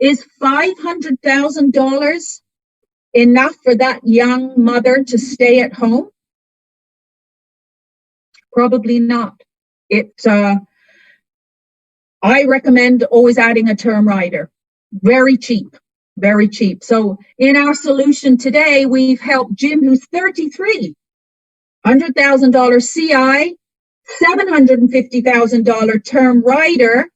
Is $500,000 enough for that young mother to stay at home? Probably not. I recommend always adding a term rider. Very cheap, very cheap. So in our solution today, we've helped Jim, who's 33, $100,000 CI, $750,000 term rider,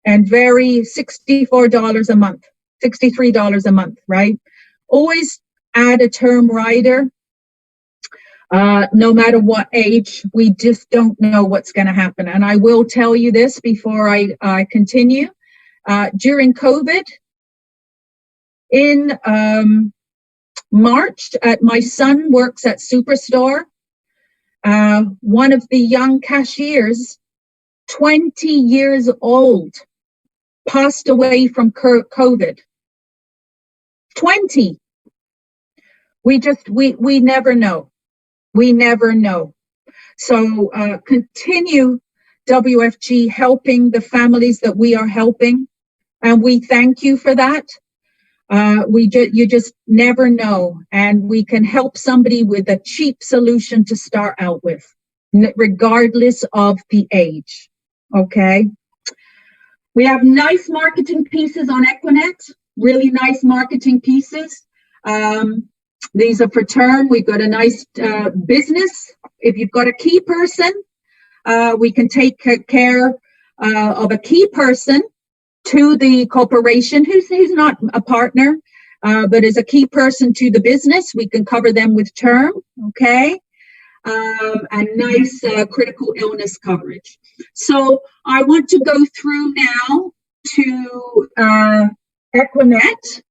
and very $64 a month, $63 a month, right? Always add a term rider. No matter what age, we just don't know what's going to happen. And I will tell you this before I continue. During COVID, in March, my son works at Superstore. One of the young cashiers, 20 years old, passed away from COVID. 20. We never know. We never know. So continue, WFG, helping the families that we are helping. And we thank you for that. You just never know. And we can help somebody with a cheap solution to start out with, regardless of the age. Okay. We have nice marketing pieces on Equinet, really nice marketing pieces. These are for term. We've got a nice business. If you've got a key person, we can take care of a key person to the corporation who's not a partner, but is a key person to the business. We can cover them with term, okay? And nice critical illness coverage. So I want to go through now to Equinet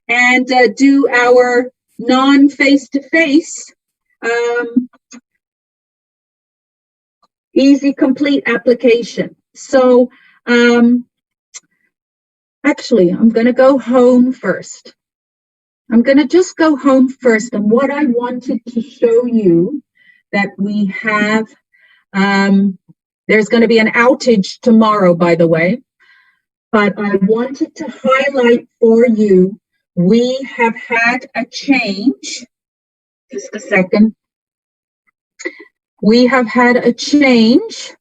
and do our non-face-to-face easy complete application. So actually, I'm going to go home first. I'm going to just go home first. And what I wanted to show you that we have, there's going to be an outage tomorrow, by the way, but I wanted to highlight for you, we have had a change. Just a second. We have had a change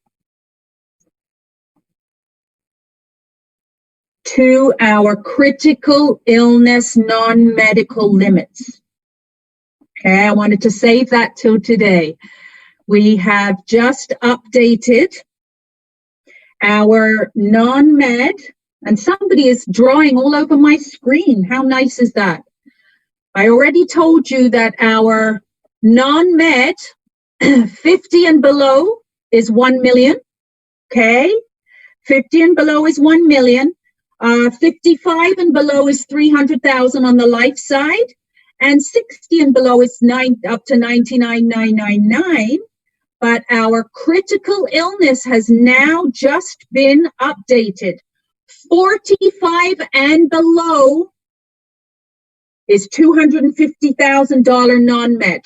to our critical illness non-medical limits. Okay, I wanted to save that till today. We have just updated our non-med, and somebody is drawing all over my screen. How nice is that? I already told you that our non-med 50 and below is 1 million. Okay, 50 and below is 1 million. 55 and below is 300,000 on the life side, and 60 and below is up to 99,999. But our critical illness has now just been updated. 45 and below is $250,000 non-med.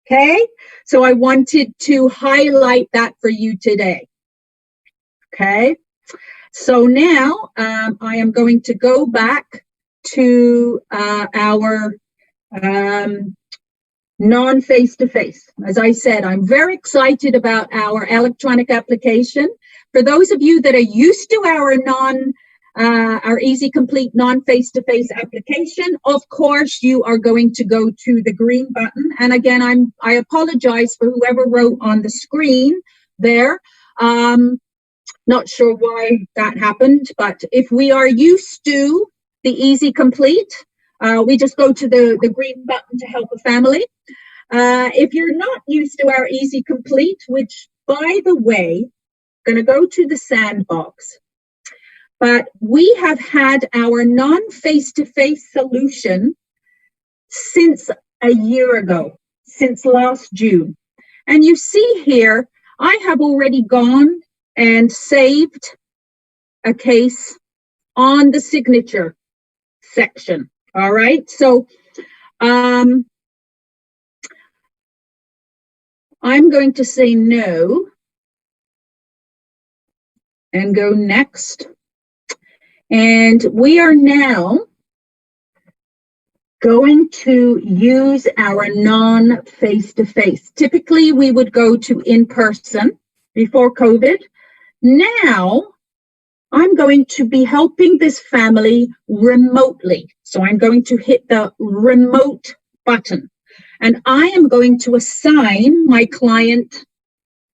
Okay, so I wanted to highlight that for you today. Okay, so now I am going to go back to our non-face-to-face. As I said, I'm very excited about our electronic application. For those of you that are used to our Easy Complete non-face-to-face application, of course, you are going to go to the green button. And again, I apologize for whoever wrote on the screen there. Not sure why that happened, but if we are used to the Easy Complete, we just go to the green button to help a family. If you're not used to our Easy Complete, which, by the way, going to go to the sandbox, but we have had our non-face-to-face solution since a year ago, since last June. And you see here, I have already gone and saved a case on the signature section. All right, so I'm going to say no and go next. And we are now going to use our non-face-to-face. Typically, we would go to in-person before COVID. Now, I'm going to be helping this family remotely. So I'm going to hit the remote button, and I am going to assign my client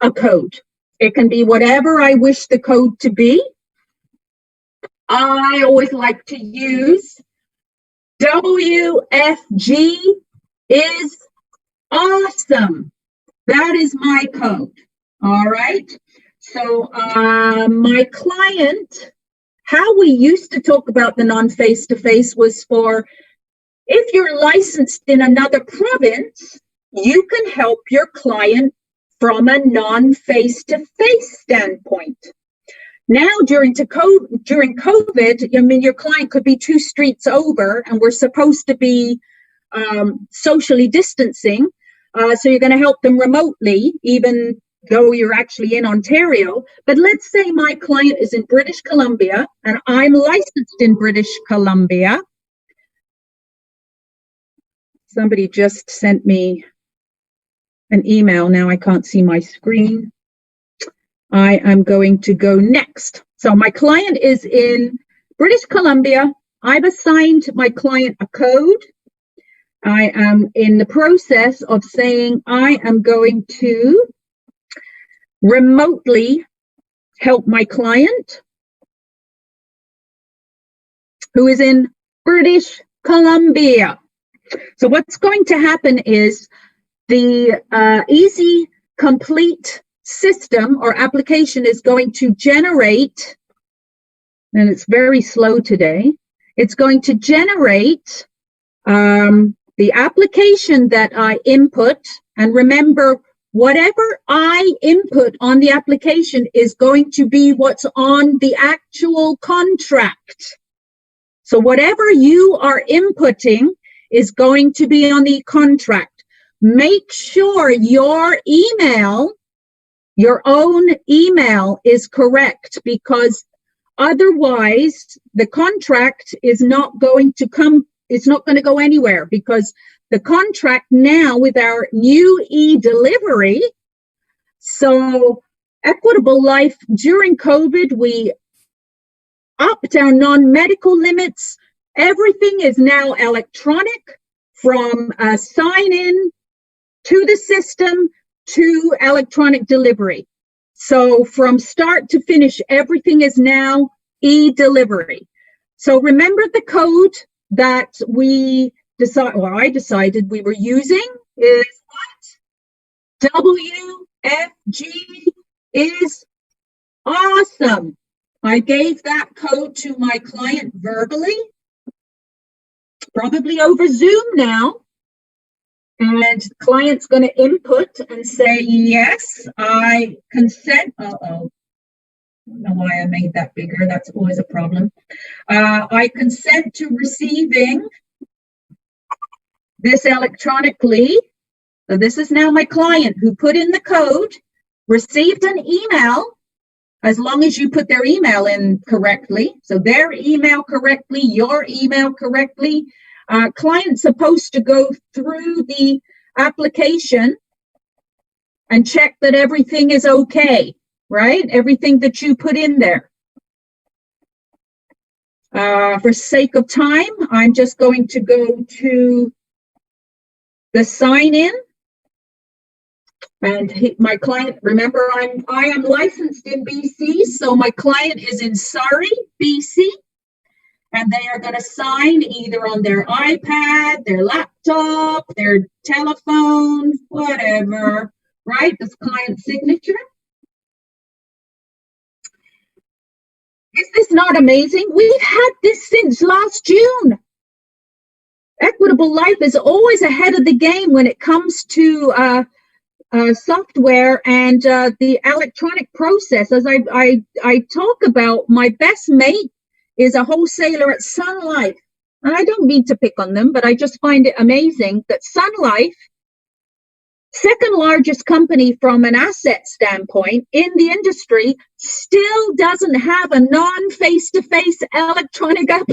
a code. It can be whatever I wish the code to be. I always like to use WFG is awesome. That is my code. All right. So my client, how we used to talk about the non-face-to-face was for if you're licensed in another province, you can help your client from a non-face-to-face standpoint. Now, during COVID, I mean, your client could be 2 streets over, and we're supposed to be socially distancing. So you're going to help them remotely, even though you're actually in Ontario. But let's say my client is in British Columbia, and I'm licensed in British Columbia. Somebody just sent me an email. Now I can't see my screen. I am going to go next. So my client is in British Columbia. I've assigned my client a code. I am in the process of saying I am going to remotely help my client who is in British Columbia. So what's going to happen is the Easy Complete system or application is going to generate, and it's very slow today, it's going to generate the application that I input. And remember, whatever I input on the application is going to be what's on the actual contract. So whatever you are inputting is going to be on the contract. Make sure your email, your own email, is correct, because otherwise the contract is not going to come, it's not going to go anywhere, because the contract now with our new e-delivery, so Equitable Life during COVID, we upped our non-medical limits. Everything is now electronic, from sign-in to the system to electronic delivery. So from start to finish, everything is now e-delivery. So remember the code that I decided we were using is what? WFG is awesome. I gave that code to my client verbally, probably over Zoom now. And the client's going to input and say, yes, I consent. I don't know why I made that bigger. That's always a problem. I consent to receiving this electronically. So this is now my client who put in the code, received an email, as long as you put their email in correctly. So their email correctly, your email correctly. Client's supposed to go through the application and check that everything is okay, right? Everything that you put in there. For sake of time, I'm just going to go to the sign in. And my client, remember, I am licensed in BC, so my client is in Surrey, BC. And they are going to sign either on their iPad, their laptop, their telephone, whatever, right? This client signature. Is this not amazing? We've had this since last June. Equitable Life is always ahead of the game when it comes to software and the electronic process. As I talk about, my best mate is a wholesaler at Sun Life. And I don't mean to pick on them, but I just find it amazing that Sun Life Second largest company from an asset standpoint in the industry, still doesn't have a non face-to-face electronic application.